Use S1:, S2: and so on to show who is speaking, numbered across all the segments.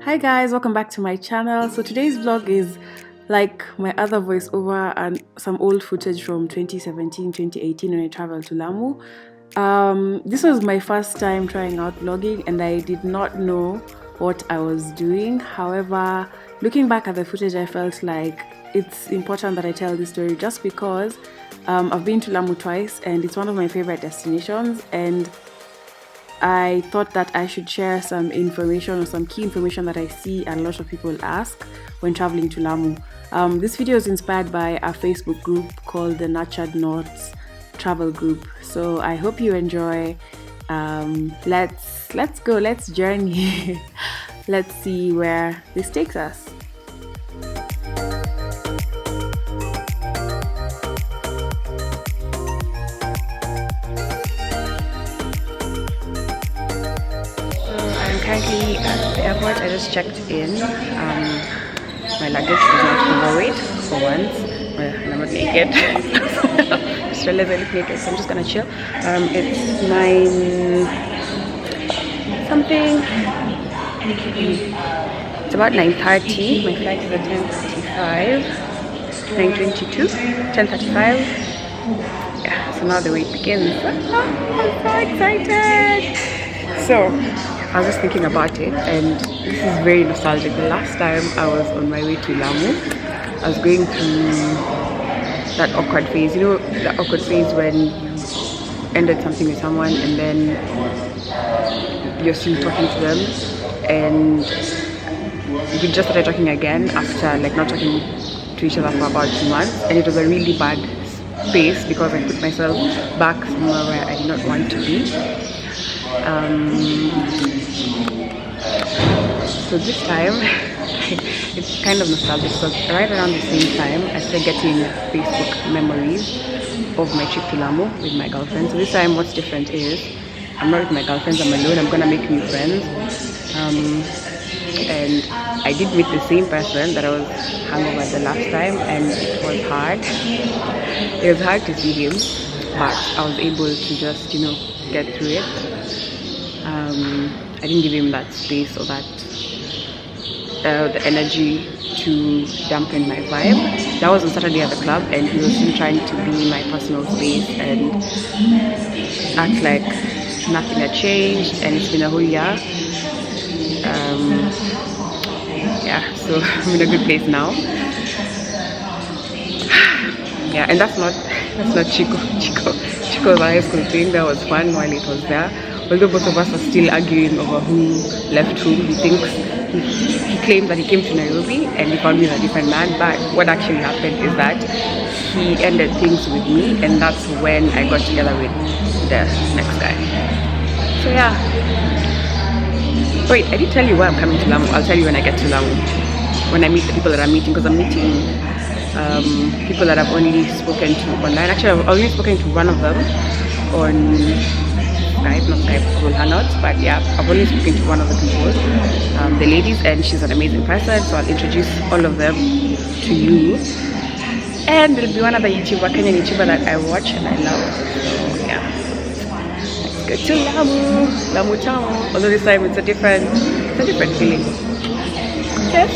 S1: Hi guys, welcome back to my channel. So today's vlog is like my other voiceover and some old footage from 2017, 2018 when I traveled to Lamu. This was my first time trying out vlogging and I did not know what I was doing. However, looking back at the footage, I felt like it's important that I tell this story just because I've been to Lamu twice and it's one of my favorite destinations, and I thought that I should share some information or some key information that I see a lot of people ask when traveling to Lamu. This video is inspired by a Facebook group called the Knott travel group. So I hope you enjoy. Let's go, let's journey. Let's see where this takes us. Currently at the airport. I just checked in. My luggage is not overweight for once. Well, I'm not naked. Just realized I look naked, so I'm just gonna chill. It's 9 something. It's about 9:30. My flight is at 10:35. 9:22. 10:35. Yeah, so now the wait begins. I'm so excited. So I was just thinking about it, and this is very nostalgic. The last time I was on my way to Lamu, I was going through that awkward phase. You know, the awkward phase when you ended something with someone and then you're still talking to them, and we just started talking again after like not talking to each other for about 2 months, and it was a really bad space because I put myself back somewhere where I did not want to be. So this time it's kind of nostalgic because right around the same time I started getting Facebook memories of my trip to Lamu with my girlfriend. So this time what's different is I'm not with my girlfriends, I'm alone. I'm gonna make new friends, and I did meet the same person that I was hungover the last time, and it was hard. It was hard to see him, but I was able to just get through it. I didn't give him that space or that the energy to dampen my vibe. That was on Saturday at the club, and he was still trying to be in my personal space and act like nothing had changed, and it's been a whole year. Yeah, so I'm in a good place now. Yeah, and that's not Chico's high school thing. That was fun while it was there. Although both of us are still arguing over who left whom. He claims that he came to Nairobi and he found me with a different man, but what actually happened is that he ended things with me, and that's when I got together with the next guy. So yeah. Wait, I didn't tell you why I'm coming to Lamu. I'll tell you when I get to Lamu. When I meet the people that I'm meeting, because I'm meeting people that I've only spoken to online. Actually, I've only spoken to one of them on Skype, not Skype, Google Hangouts, but yeah, I've only spoken to one of the people, the ladies, and she's an amazing person, so I'll introduce all of them to you. And there'll be one other YouTuber, Kenyan YouTuber that I watch and I love. So yeah, let's go to Lamu Tamu. Although this time it's a different feeling. Yes.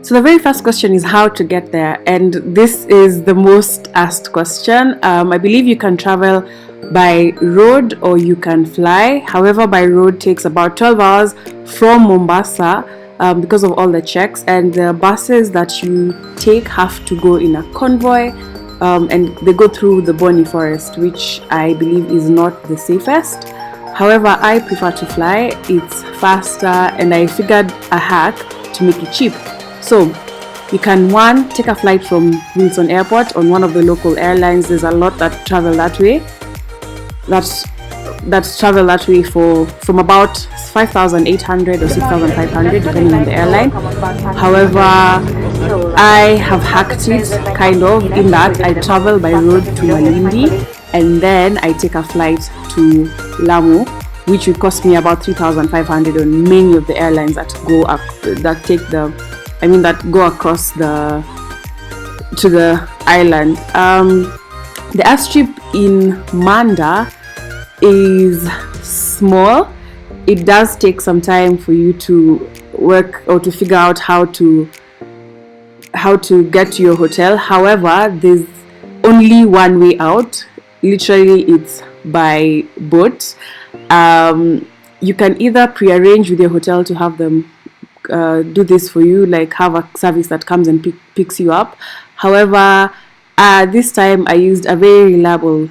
S1: So the very first question is how to get there, and this is the most asked question. I believe you can travel by road or you can fly. However, by road takes about 12 hours from Mombasa because of all the checks, and the buses that you take have to go in a convoy, and they go through the Boni forest, which I believe is not the safest. However, I prefer to fly. It's faster, and I figured a hack to make it cheap. So you can take a flight from Wilson Airport on one of the local airlines. There's a lot that travel that way. That's travel that way from about 5,800 or 6,500 depending on the airline. However, I have hacked it kind of in that I travel by road to Malindi and then I take a flight to Lamu, which would cost me about 3,500 on many of the airlines that go across to the island. The airstrip in Manda is small it does take some time for you to work or to figure out how to get to your hotel. However, there's only one way out. Literally, it's by boat. You can either pre-arrange with your hotel to have them do this for you, like have a service that comes and picks you up. However, this time I used a very reliable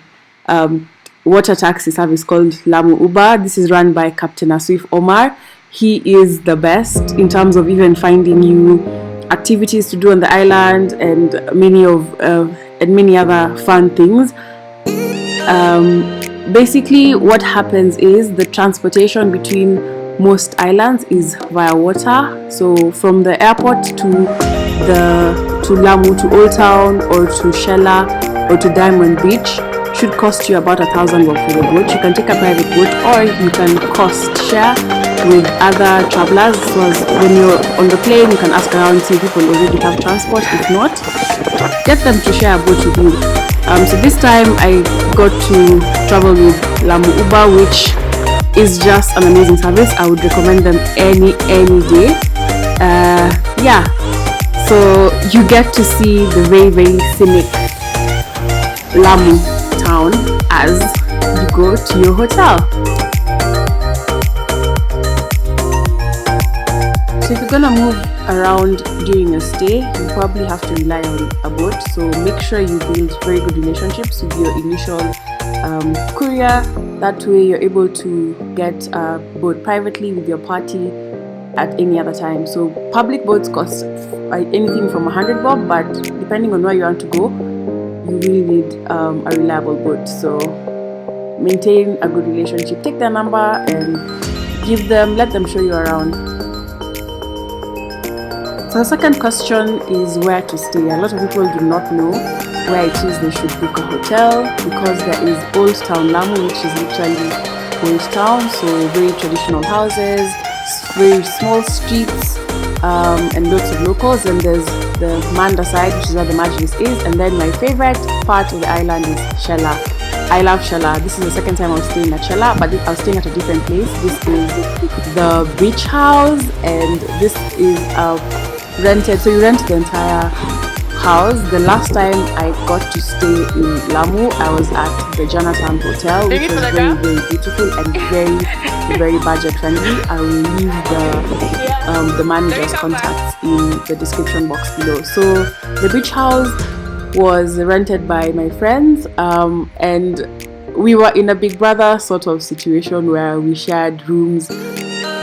S1: water taxi service called Lamu Uber. This is run by Captain Asif Omar. He is the best in terms of even finding you activities to do on the island and many other fun things. Basically, what happens is the transportation between most islands is via water. So from the airport to Lamu, to Old Town, or to Shella, or to Diamond Beach should cost you about 1,000 baht for the boat. You can take a private boat, or you can cost share with other travelers. So when you're on the plane, you can ask around, see if people already have transport. If not, get them to share a boat with you. So this time I got to travel with Lamu Uber, which is just an amazing service. I would recommend them any day. Yeah, so you get to see the very scenic Lamu town as you go to your hotel. So if you're gonna move around during your stay, you probably have to rely on a boat. So make sure you build very good relationships with your initial courier. That way you're able to get a boat privately with your party at any other time. So public boats cost anything from 100 bob, but depending on where you want to go, you really need a reliable boat. So maintain a good relationship. Take their number and let them show you around. So the second question is where to stay. A lot of people do not know where it is they should book a hotel, because there is Old Town Lamu, which is literally Old Town, so very traditional houses, very small streets, and lots of locals. And there's the Manda side, which is where the Majlis is. And then my favorite part of the island is Shella. I love Shella. This is the second time I was staying at Shella, but I was staying at a different place. This is the beach house, and this is rented. So you rent the entire house. The last time I got to stay in Lamu, I was at the Jonathan Hotel, which was very beautiful and very budget friendly. I will leave the manager's contacts in the description box below. So the beach house was rented by my friends, and we were in a Big Brother sort of situation where we shared rooms,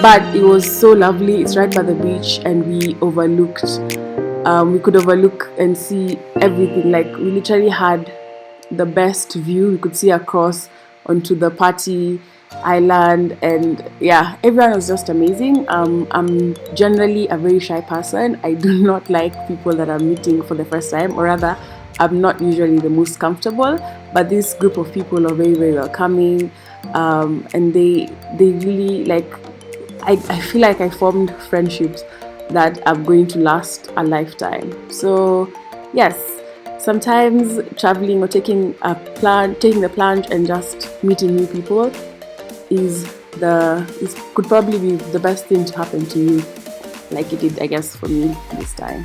S1: but it was so lovely. It's right by the beach, and we could overlook and see everything. Like, we literally had the best view. We could see across onto the party island, and yeah, everyone was just amazing. I'm generally a very shy person. I do not like people that I'm meeting for the first time, or rather, I'm not usually the most comfortable, but this group of people are very welcoming, and they really, like, I feel like I formed friendships that are going to last a lifetime. So yes, sometimes traveling or taking the plunge and just meeting new people could probably be the best thing to happen to you, like it did, I guess, for me this time.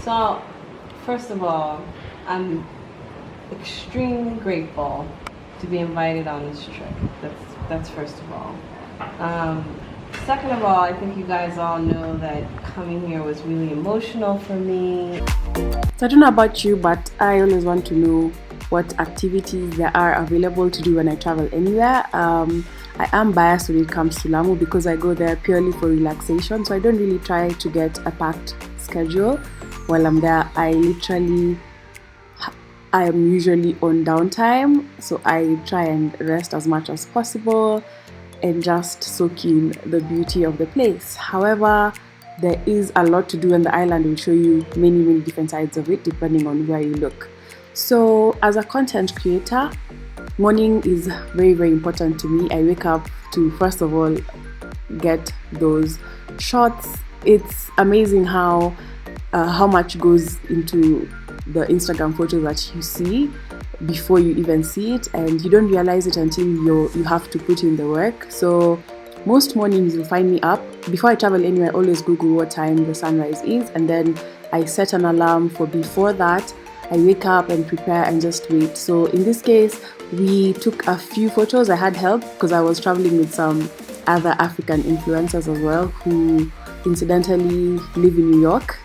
S2: So, first of all, I'm extremely grateful to be invited on this trip. That's first of all. Second of all, I think you guys all know that coming here was really emotional for me.
S1: So I don't know about you, but I always want to know what activities there are available to do when I travel anywhere. I am biased when it comes to Lamu because I go there purely for relaxation, so I don't really try to get a packed schedule while I'm there. I am usually on downtime, so I try and rest as much as possible and just soak in the beauty of the place. However, there is a lot to do, and the island will show you many different sides of it depending on where you look. So as a content creator, morning is very, very important to me. I wake up to, first of all, get those shots. It's amazing how much goes into the Instagram photos that you see before you even see it, and you don't realize it until you have to put in the work. So most mornings you'll find me up. Before I travel anywhere, I always Google what time the sunrise is, and then I set an alarm for before that. I wake up and prepare and just wait. So in this case, we took a few photos. I had help because I was traveling with some other African influencers as well, who incidentally live in New York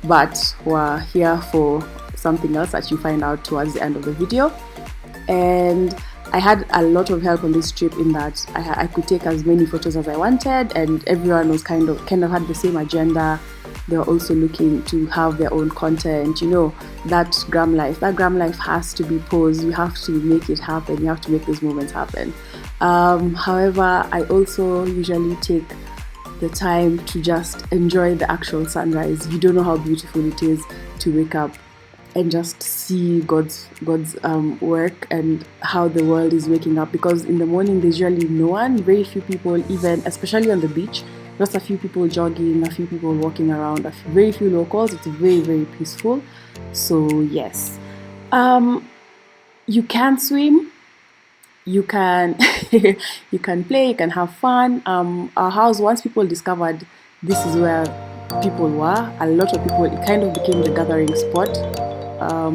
S1: but were here for something else that you find out towards the end of the video. And I had a lot of help on this trip in that I could take as many photos as I wanted, and everyone was kind of had the same agenda. They were also looking to have their own content, that gram life. That gram life has to be posed. You have to make it happen. You have to make those moments happen. However, I also usually take the time to just enjoy the actual sunrise. You don't know how beautiful it is to wake up and just see God's work and how the world is waking up, because in the morning there's usually no one, very few people, even especially on the beach, just a few people jogging, a few people walking around, very few locals. It's very, very peaceful. So yes, you can swim, you can you can play, you can have fun. Our house, once people discovered this is where people were, a lot of people, it kind of became the gathering spot.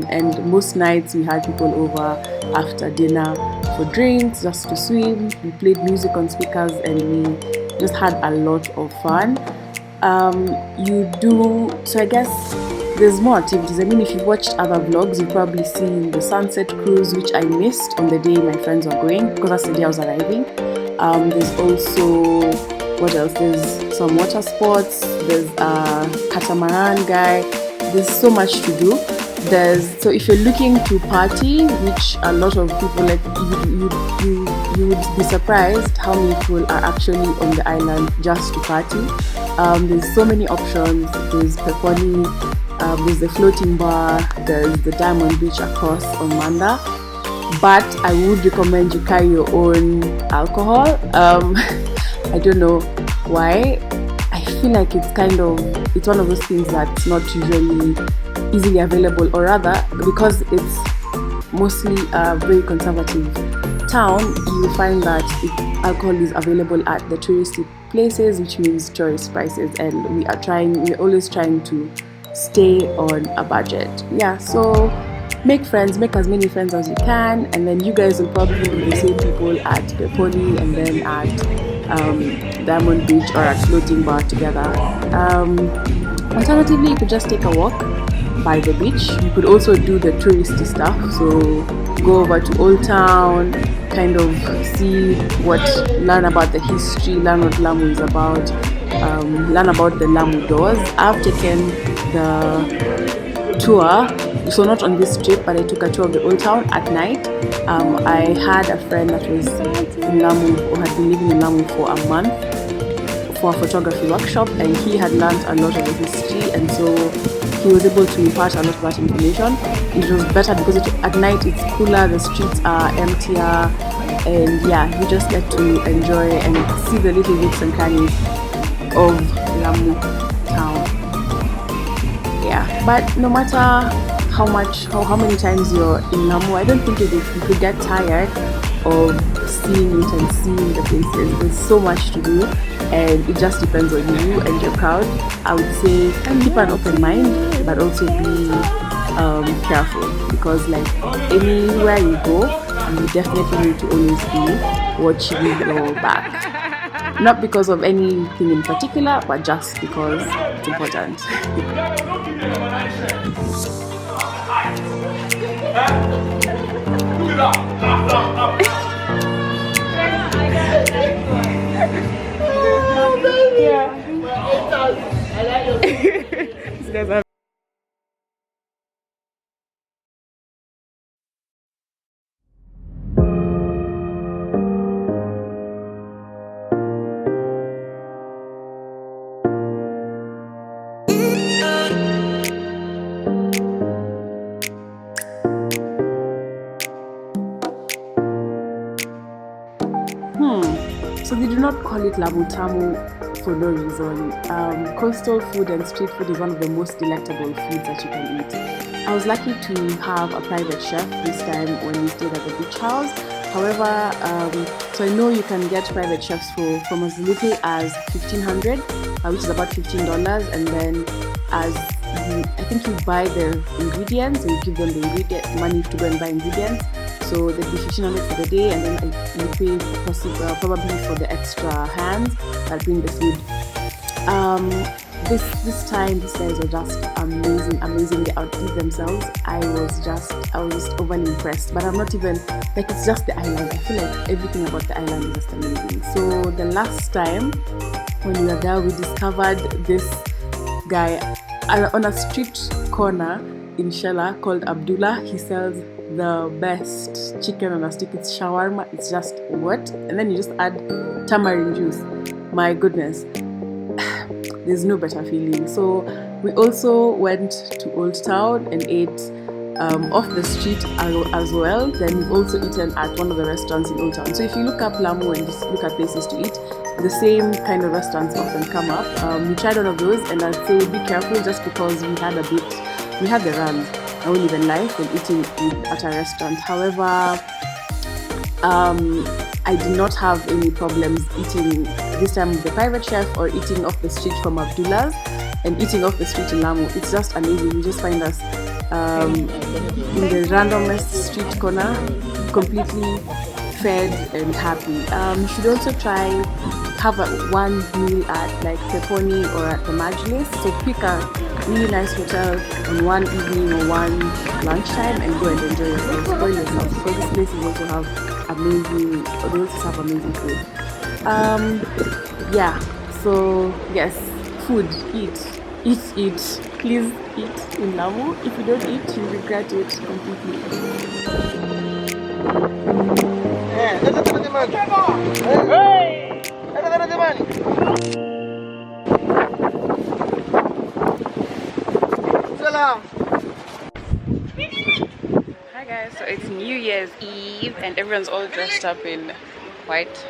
S1: And most nights we had people over after dinner for drinks, just to swim. We played music on speakers and we just had a lot of fun. So I guess there's more activities. I mean, if you've watched other vlogs, you've probably seen the sunset cruise, which I missed on the day my friends were going, because that's the day I was arriving. There's also, what else? There's some water sports, there's a catamaran guy. There's so much to do. So if you're looking to party, which a lot of people like, you would be surprised how many people are actually on the island just to party. There's so many options. There's Peponi, there's the floating bar, there's the Diamond Beach across on Manda. But I would recommend you carry your own alcohol. I don't know why. I feel like it's one of those things that's not usually easily available, or rather, because it's mostly a very conservative town, you find that alcohol is available at the touristy places, which means tourist prices, and we're always trying to stay on a budget. Yeah, so make as many friends as you can, and then you guys will probably be the same people at Peponi and then at Diamond Beach or at Floating Bar together. Alternatively, you could just take a walk by the beach. You could also do the touristy stuff, so go over to Old Town, kind of learn about the history, learn what Lamu is about, learn about the Lamu doors. I've taken the tour, so not on this trip, but I took a tour of the Old Town at night. I had a friend that was in Lamu, or had been living in Lamu for a month for a photography workshop, and he had learned a lot of the history, and so he was able to impart a lot of that information. It was better because at night it's cooler, the streets are emptier, and yeah, you just get to enjoy and see the little nooks and crannies of Lamu town. Yeah, but no matter how many times you're in Lamu, I don't think you could get tired of seeing it and seeing the places. There's so much to do, and it just depends on you and your crowd. I would say keep an open mind, but also be careful, because like anywhere you go, you definitely need to always be watching your back. Not because of anything in particular, but just because it's important. call it Lamu Tamu for no reason. Coastal food and street food is one of the most delectable foods that you can eat. I was lucky to have a private chef this time when we stayed at the beach house. However, so I know you can get private chefs from as little as 1,500, which is about $15, and then as I think you buy the ingredients and you give them the money to go and buy ingredients. So there'll be 1,500 for the day, and then you pay probably for the extra hands that bring the food. This time, these guys were just amazing. They outdid themselves. I was just overly impressed. But I'm not even like, it's just the island. I feel like everything about the island is just amazing. So the last time when we were there, we discovered this guy on a street corner in Shella called Abdullah. He sells the best chicken on a stick. It's shawarma. It's just what? And then you just add tamarind juice. My goodness. There's no better feeling. So we also went to Old Town and ate off the street as well. Then we've also eaten at one of the restaurants in Old Town. So if you look up Lamu and just look at places to eat, the same kind of restaurants often come up. We tried one of those, and I'd say be careful just because we had the runs. I won't even lie, when eating at a restaurant. However, I did not have any problems eating this time with the private chef or eating off the street from Abdullah's and eating off the street in Lamu. It's just amazing. You just find us in the randomest street corner, completely fed and happy. You should also have one meal at like Peponi or at the Majlis. So pick a really nice hotel on one evening or one lunchtime and go and enjoy yourself. Spoil yourself, because these places also have amazing food. Yeah, so yes, food, eat, please eat in Lamu. If you don't eat, you regret it completely. Hi guys, so it's New Year's Eve and everyone's all dressed up in white.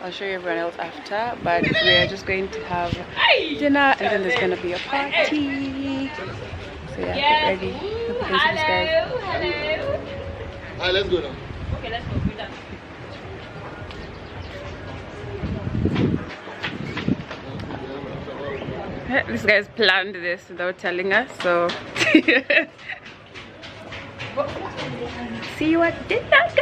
S1: I'll show you everyone else after, but we're just going to have dinner and then there's going to be a party. So yeah, get ready. Hope you can see this, guys.
S3: Hello. Alright, let's go now. Okay, let's go.
S1: This guy's planned this without telling us, so see you at dinner, guys.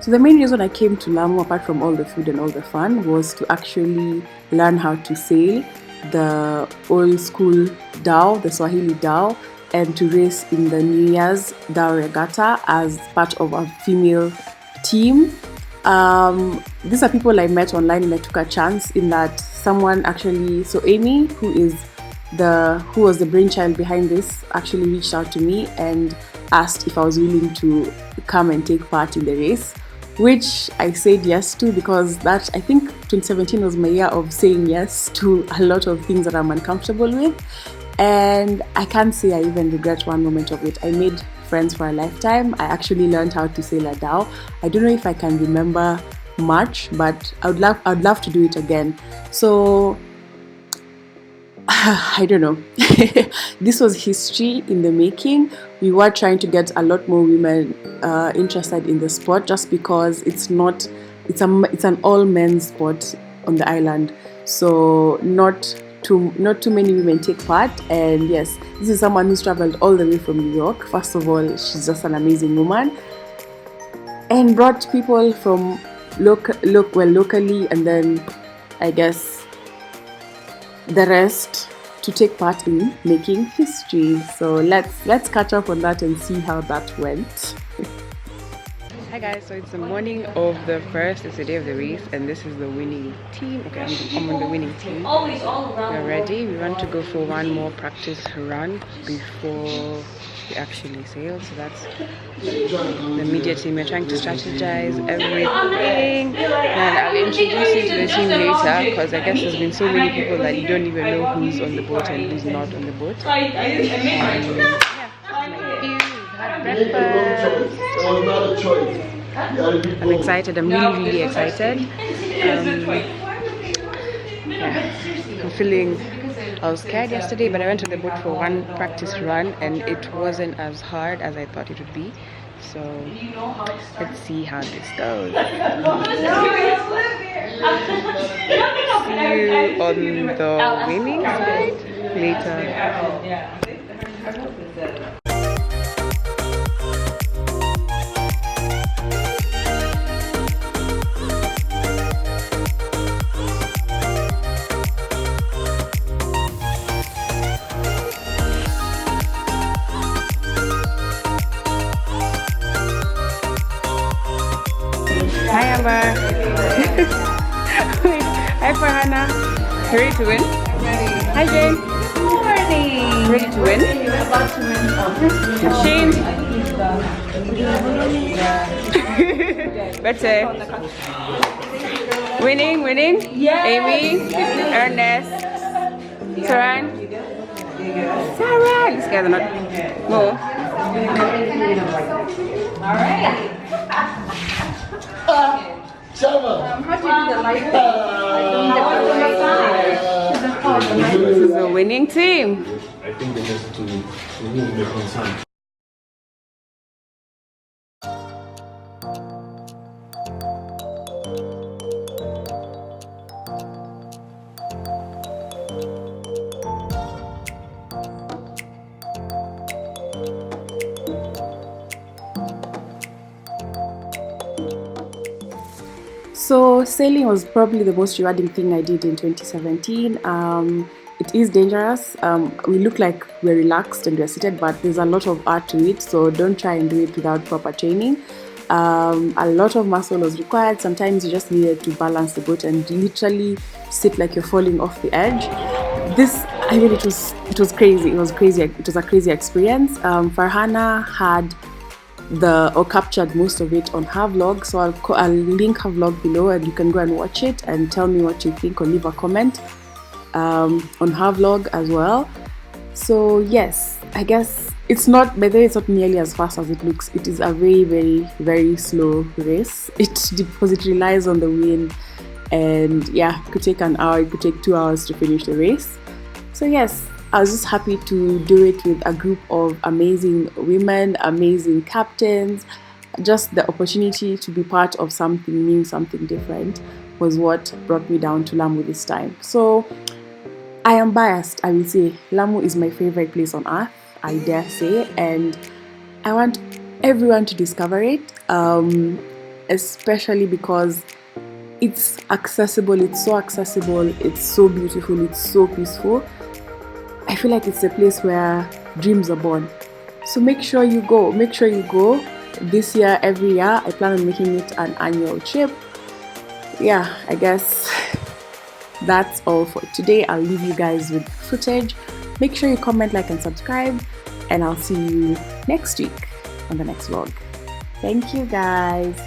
S1: So the main reason I came to Lamu, apart from all the food and all the fun, was to actually learn how to sail the old school dhow, the Swahili dhow, and to race in the New Year's dhow regatta as part of a female team. These are people I met online, and I took a chance in that someone actually, so Amy, who was the brainchild behind this, actually reached out to me and asked if I was willing to come and take part in the race, which I said yes to, because that, I think 2017 was my year of saying yes to a lot of things that I'm uncomfortable with, and I can't say I even regret one moment of it. I made friends for a lifetime. I actually learned how to sail a dhow. I don't know if I can remember much, but I'd love to do it again. So I don't know. This was history in the making. We were trying to get a lot more women interested in the sport, just because it's an all men's sport on the island. So not too many women take part. And yes, this is someone who's traveled all the way from New York. First of all, she's just an amazing woman, and brought people from locally, and then I guess the rest to take part in making history. So let's catch up on that and see how that went. Hi guys, so it's the morning of the first, it's the day of the race, and this is the winning team. Okay, I'm on the winning team. We're ready. We want to go for one more practice run before we actually sail. So that's the media team. We're trying to strategize everything, and I'll introduce you to the team later, because I guess there's been so many people that you don't even know who's on the boat and who's not on the boat. Breakfast. I'm excited. I'm really excited. I was scared yesterday, but I went to the boat for one practice run and it wasn't as hard as I thought it would be. So let's see how this goes. See you on the winning side later. Hi Amber. Wait, hi Farhana. You ready to win? Ready. Hi Jane.
S2: Good morning.
S1: Ready to win?
S2: About to win.
S1: Shane. Better. Winning.
S2: Yes.
S1: Amy. Ernest. Saran. Sarah. These guys are not. More.
S2: All right. How do you do the light thing?
S1: This is a winning team.
S4: I think they have to remove the concern.
S1: So sailing was probably the most rewarding thing I did in 2017. It is dangerous. We look like we're relaxed and we're seated, but there's a lot of art to it, so don't try and do it without proper training. A lot of muscle was required. Sometimes you just needed to balance the boat and literally sit like you're falling off the edge. It was crazy. It was a crazy experience. Farhana had captured most of it on her vlog, so I'll link her vlog below and you can go and watch it and tell me what you think or leave a comment on her vlog as well. So yes, I guess it's not nearly as fast as it looks. It is a very slow race. Because it relies on the wind, and yeah, it could take an hour, it could take 2 hours to finish the race. So yes, I was just happy to do it with a group of amazing women, amazing captains. Just the opportunity to be part of something new, something different was what brought me down to Lamu this time. So I am biased, I will say. Lamu is my favorite place on earth, I dare say, and I want everyone to discover it, especially because it's accessible, it's so beautiful, it's so peaceful. I feel like it's a place where dreams are born. So make sure you go. This year, every year, I plan on making it an annual trip. Yeah, I guess that's all for today. I'll leave you guys with footage. Make sure you comment, like, and subscribe. And I'll see you next week on the next vlog. Thank you guys.